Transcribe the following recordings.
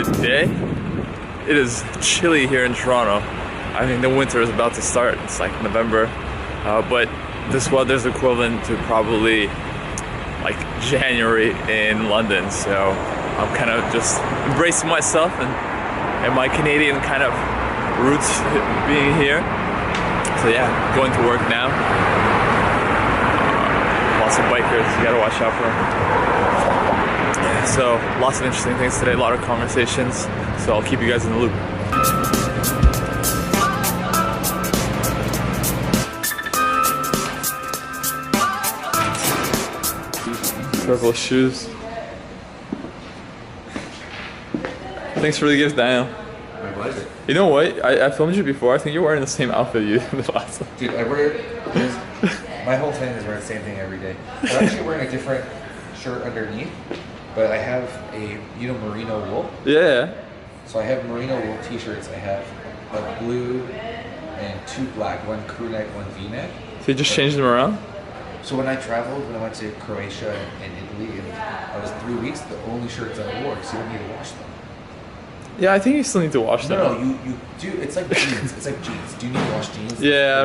good day. It is chilly here in Toronto. I think the winter is about to start. It's like November, but this weather's equivalent to probably like January in London. So I'm kind of just embracing myself and my Canadian kind of roots being here. So yeah, going to work now. Lots of bikers, you gotta watch out for. Yeah, so lots of interesting things today, a lot of conversations. So I'll keep you guys in the loop. Purple shoes. Thanks for the gift, Daniel. My pleasure. You know what? I filmed you before. I think you're wearing the same outfit you did the last time. Dude, I wear this. My whole thing is wearing the same thing every day. I'm actually wearing a different shirt underneath, but I have a, merino wool. Yeah. So I have merino wool t-shirts. I have a blue and two black, one crew neck, one V-neck. So you just changed them around? So when I traveled, when I went to Croatia and Italy, and I was 3 weeks, the only shirts I wore, so you don't need to wash them. Yeah, I think you still need to wash them. No, you do. It's like jeans. It's like jeans. Do you need to wash jeans? Yeah,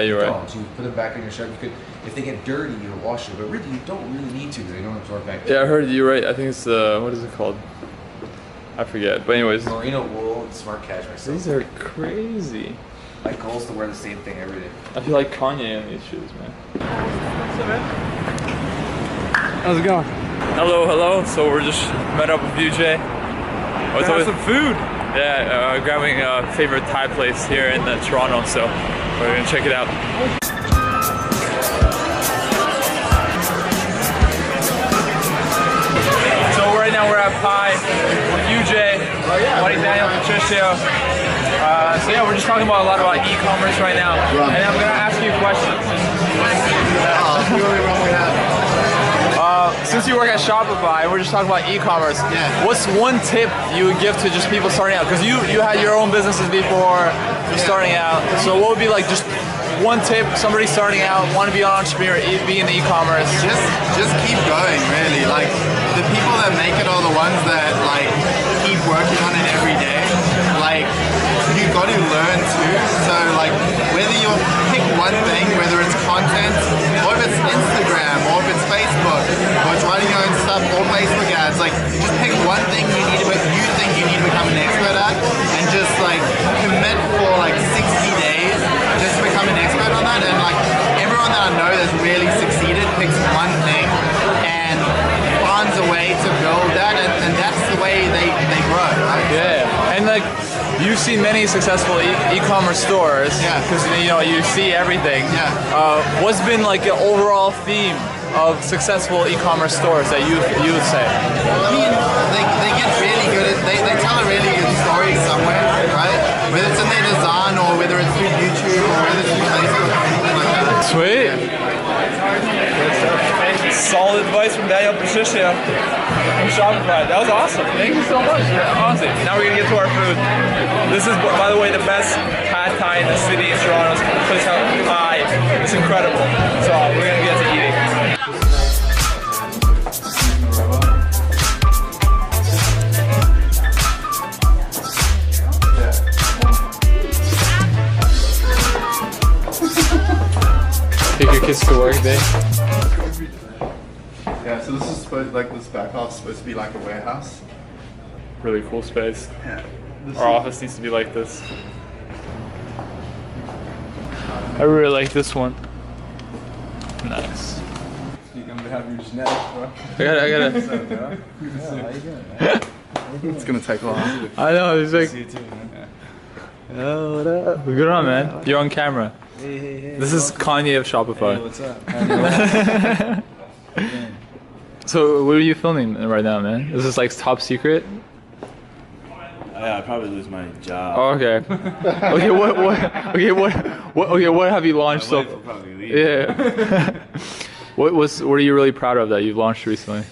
you're right. Don't. You put them back in your shirt. You could, if they get dirty, you wash it. But really, you don't really need to. They don't absorb back. Yeah, I heard you're right. I think it's what is it called? I forget. But anyways, merino wool and smart cashmere. These are crazy. My goal is to wear the same thing every day. I feel like Kanye in these shoes, man. What's up, man? How's it going? Hello. So we're just met up with UJ. Have some food. Yeah, grabbing a favorite Thai place here in Toronto, so we're gonna check it out. So right now we're at Pi with UJ, Buddy Daniel, Patricio. So yeah, we're just talking about a lot about e-commerce right now, and I'm gonna ask you questions. Since you work at Shopify, we're just talking about e-commerce. Yeah. What's one tip you would give to just people starting out? Because you had your own businesses before you're starting out. So what would be like just one tip, somebody starting out, want to be an entrepreneur, be in e-commerce? Just keep going, really. Like the people that make it are the ones that like keep working on it every day. Like you got to learn too. So like whether you pick one thing, whether it's content, or if it's Instagram, or if it's Facebook, or it's writing your own stuff, or Facebook ads, like just pick one thing you think you need to become an expert at, and just like commit for like 60 days just to become an expert on that. And like everyone that I know that's really succeeded picks one thing and finds a way to build that, and that's the way they grow, right? Yeah, and like you've seen many successful e-commerce stores. Yeah. Because you see everything. Yeah. What's been like an overall theme of successful e-commerce stores that you would say? I mean, they get really good at, they tell a really good story somewhere, right? Whether it's in their design or whether it's through YouTube or whether it's through Facebook or anything like that. Sweet. Yeah. Solid advice from Daniel Patricio from Shopify. That was awesome. Thank you so much. Honestly, now we're gonna get to our food. This is, by the way, the best pad Thai in the city of Toronto. This place called Thai. It's incredible. So we're gonna get to eating. Take your kids to work day. Yeah, so this is supposed, like this back half's supposed to be like a warehouse. Really cool space. Yeah. Our office needs to be like this. I really like this one. Nice. You're gonna have your genetics, bro. I gotta. What's up, bro? Yeah, how you doing, man? It's gonna take long. I know, it's like. See you too, man. Oh, what up? Good on, man. You're on camera. Hey. This is Kanye of Shopify. Hey, what's up? So, what are you filming right now, man? Is this like top secret? Yeah, I'd probably lose my job. Oh, okay. What have you launched My wife so? will probably leave. Yeah. What are you really proud of that you've launched recently?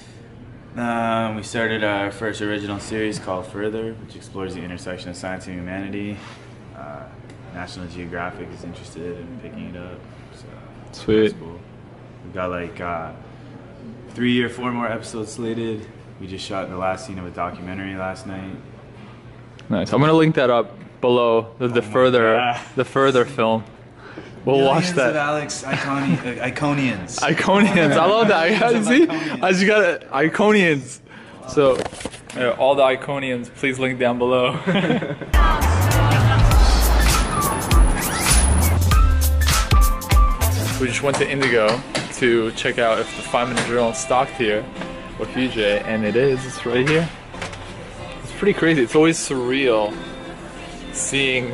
We started our first original series called Further, which explores the intersection of science and humanity. National Geographic is interested in picking it up. So Sweet. that's cool. We got like 3 or 4 more episodes slated. We just shot the last scene of a documentary last night. Nice. I'm gonna link that up below the further film. We'll watch that. Of Alex Iconians. Iconians. I love that. See, I just got it. Iconians. So, all the Iconians, please link down below. We just went to Indigo to check out if the 5-minute journal is stocked here with UJ, and it is. It's right here. It's pretty crazy. It's always surreal seeing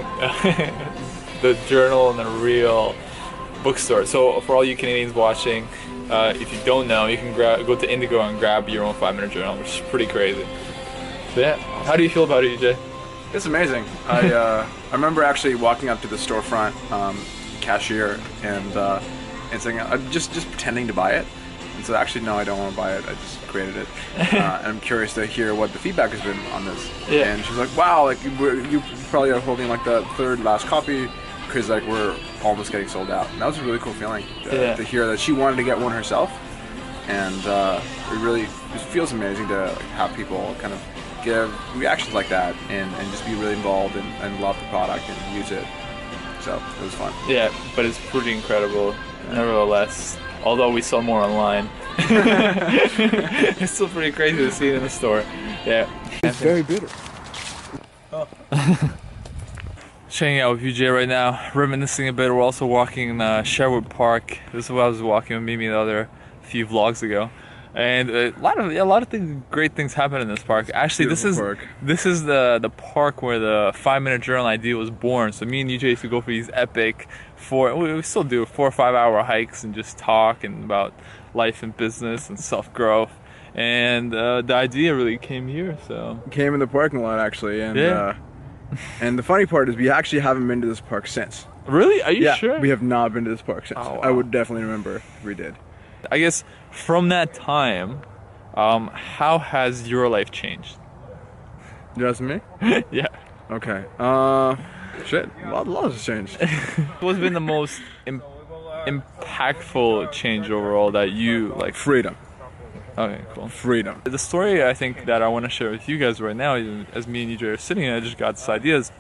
the journal in a real bookstore. So for all you Canadians watching, if you don't know, you can go to Indigo and grab your own 5-minute journal, which is pretty crazy. So yeah, how do you feel about it, UJ? It's amazing. I remember actually walking up to the storefront cashier and saying, just pretending to buy it. And so actually, no, I don't want to buy it. I just created it. And I'm curious to hear what the feedback has been on this. Yeah. And she's like, wow, like you probably are holding like the third last copy because like we're almost getting sold out. And that was a really cool feeling to hear that she wanted to get one herself. And it feels amazing to like, have people kind of give reactions like that and just be really involved and love the product and use it. So it was fun. Yeah, but it's pretty incredible. Nevertheless, although we sell more online, it's still pretty crazy to see it in the store. Yeah. It's very bitter. Hanging out with UJ right now, reminiscing a bit. We're also walking in Sherwood Park. This is what I was walking with Mimi the other few vlogs ago. And a lot of things, great things happen in this park. Actually, this is the park where the 5-minute journal idea was born. So me and UJ used to go for these epic we still do 4 or 5 hour hikes and just talk and about life and business and self growth. And the idea really came here. So came in the parking lot actually, and and the funny part is we actually haven't been to this park since. Really? Are you sure? We have not been to this park since. Oh, wow. I would definitely remember if we did. I guess from that time, how has your life changed? Just me? Yeah. Okay. Shit. A lot has changed. What's been the most impactful change overall that you like? Freedom. Okay, cool. Freedom. The story I think that I want to share with you guys right now, as me and UJ are sitting here, I just got this idea is,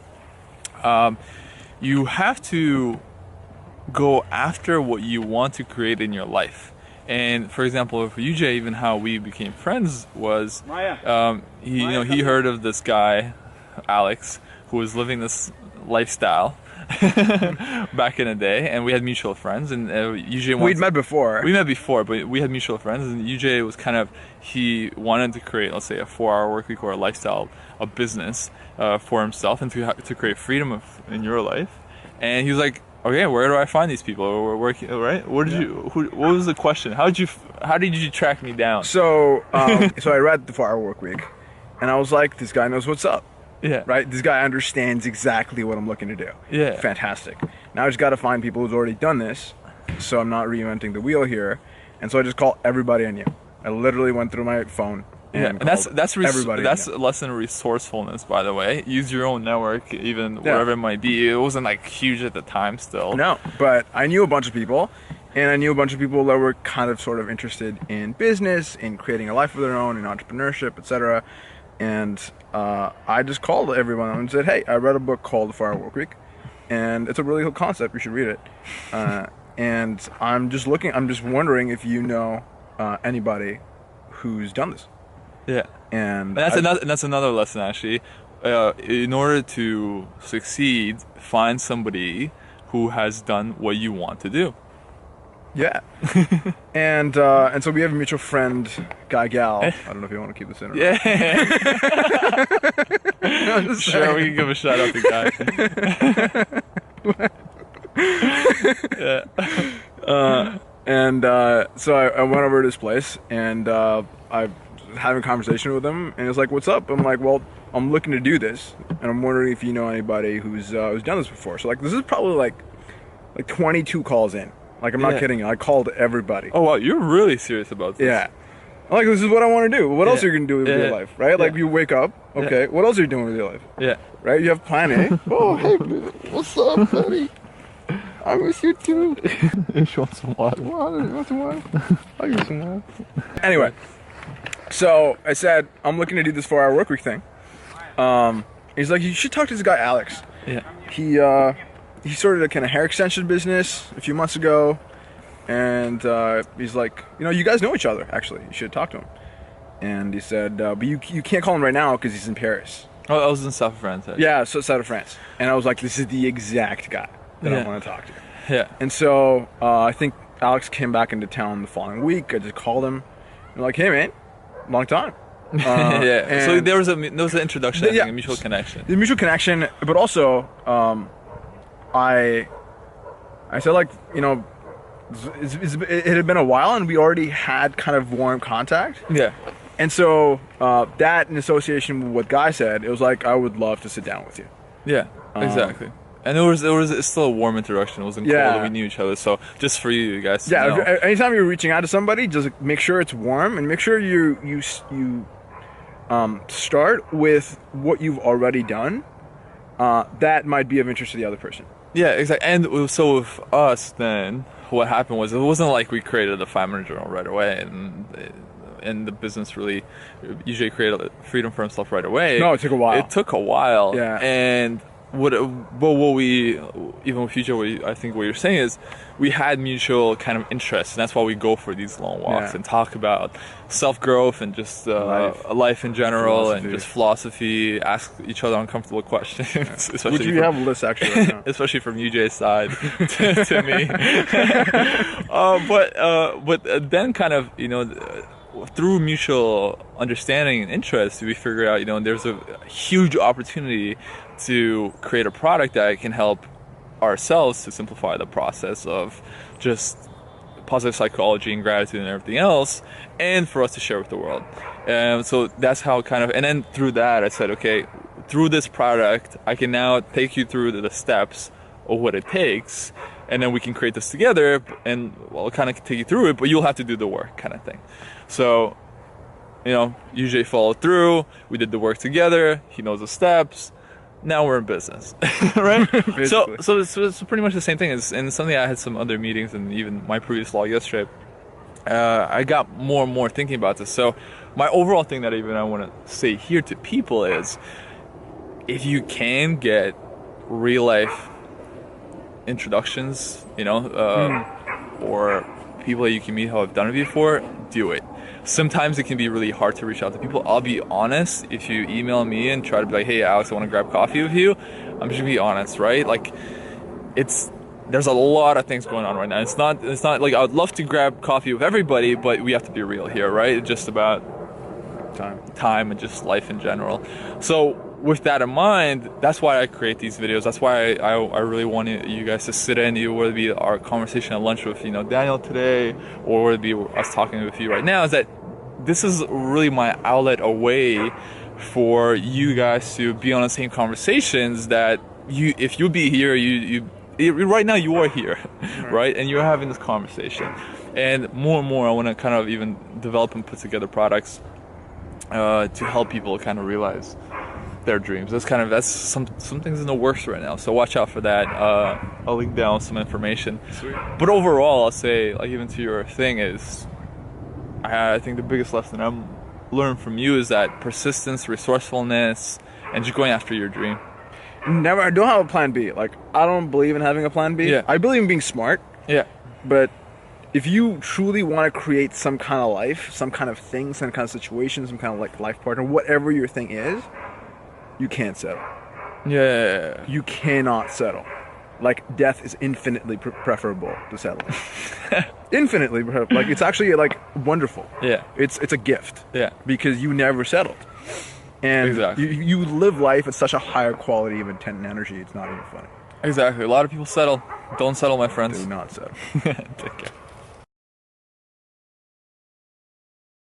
you have to go after what you want to create in your life. And for example, for UJ, even how we became friends was, he heard of this guy, Alex, who was living this lifestyle back in the day, and we had mutual friends. And UJ we'd met before. We met before, but we had mutual friends. And UJ was he wanted to create, let's say, a 4-hour work week or a lifestyle, a business for himself, and to create freedom in your life. And he was like, okay, where do I find these people? We're working, right? What was the question? How did you track me down? So, so I read the 4-hour work week, and I was like, this guy knows what's up. Yeah. Right? This guy understands exactly what I'm looking to do. Yeah. Fantastic. Now I just got to find people who's already done this, so I'm not reinventing the wheel here. And so I just call everybody I knew. I literally went through my phone. And that's less than resourcefulness, by the way. Use your own network, even wherever it might be. It wasn't like huge at the time still. No, but I knew a bunch of people, and I knew a bunch of people that were kind of sort of interested in business, in creating a life of their own, in entrepreneurship, etc. And I just called everyone and said, hey, I read a book called The 4-Hour Work Week, and it's a really cool concept. You should read it. And I'm just wondering if you know anybody who's done this. Yeah, and that's another lesson actually. In order to succeed, find somebody who has done what you want to do. Yeah, and so we have a mutual friend, Guy Gal. I don't know if you want to keep this in. Or yeah, sure, we can give a shout out to Guy. Yeah. So I went over to his place, and I having a conversation with him, and it's like, what's up? I'm like, well, I'm looking to do this, and I'm wondering if you know anybody who's done this before. So like, this is probably like 22 calls in. Like, I'm not kidding you. I called everybody. Oh wow, you're really serious about this. Yeah. Like, this is what I want to do. What else are you going to do with your life, right? Like, you wake up, okay, what else are you doing with your life? Yeah. Right? You have plan A. Oh, hey, what's up, buddy? I miss you too. You want some water? You want some water? I'll give you some water. Anyway, so I said, I'm looking to do this 4-hour work week thing. He's like, you should talk to this guy Alex. Yeah. He started a kind of hair extension business a few months ago, and he's like, you guys know each other, actually. You should talk to him. And he said, but you can't call him right now because he's in Paris. Oh, I was in South of France. Actually. Yeah, so south of France. And I was like, this is the exact guy that I want to talk to. Yeah. And so I think Alex came back into town the following week. I just called him. I'm like, hey, man, long time. Yeah. So there was an introduction, I think, a mutual connection. The mutual connection, but also I said, like, it had been a while and we already had kind of warm contact. Yeah. And so that in association with what Guy said, it was like, I would love to sit down with you. Yeah, exactly. And there was still a warm introduction. It wasn't cold that we knew each other. So just for you guys to know. Anytime you're reaching out to somebody, just make sure it's warm and make sure you start with what you've already done that might be of interest to the other person. Yeah, exactly. And so with us then, what happened was it wasn't like we created a 5-minute journal right away and the business really usually created freedom for himself right away. No, it took a while. It took a while. Yeah. And what we, even with future, I think what you're saying is we had mutual kind of interests, and that's why we go for these long walks and talk about self-growth and just life in general, and just philosophy, ask each other uncomfortable questions. Especially Which we have a list actually right now. Especially from UJ's side to me. But then kind of, through mutual understanding and interest, we figured out, there's a huge opportunity to create a product that can help ourselves to simplify the process of just positive psychology and gratitude and everything else, and for us to share with the world. So that's how and then through that, I said, okay, through this product, I can now take you through the steps of what it takes, and then we can create this together, and I'll kind of take you through it, but you'll have to do the work kind of thing. So, UJ followed through, we did the work together, he knows the steps, now we're in business, right? So it's pretty much the same thing. And something I had some other meetings and even my previous vlog yesterday, I got more and more thinking about this. So my overall thing that I want to say here to people is, if you can get real life introductions, or people that you can meet who have done it before, do it. Sometimes it can be really hard to reach out to people. I'll be honest, if you email me and try to be like, hey Alex, I want to grab coffee with you, I'm just gonna be honest, right? Like, there's a lot of things going on right now. It's not like I would love to grab coffee with everybody, but we have to be real here, right? It's just about time and just life in general. So with that in mind, that's why I create these videos. That's why I really want you guys to sit in, whether it be our conversation at lunch with Daniel today, or whether it be us talking with you right now, is that this is really my outlet, a way for you guys to be on the same conversations that if you be here, right now you are here, right? And you're having this conversation. And more and more, I want to kind of even develop and put together products to help people kind of realize their dreams. That's some things in the works right now, so watch out for that. I'll link down some information. Sweet. But overall, I'll say, like, even to your thing is, I think the biggest lesson I'm learning from you is that persistence, resourcefulness, and just going after your dream. I don't have a plan B. Like, I don't believe in having a plan B. Yeah. I believe in being smart. Yeah. But if you truly want to create some kind of life, some kind of thing, some kind of situation, some kind of like life partner, whatever your thing is, you can't settle. Yeah. You cannot settle. Like, death is infinitely preferable to settling. Infinitely preferable. Like, it's actually like wonderful. Yeah. It's a gift. Yeah. Because you never settled. And exactly. you live life at such a higher quality of intent and energy, it's not even funny. Exactly. A lot of people settle. Don't settle, my friends. Do not settle. Take care.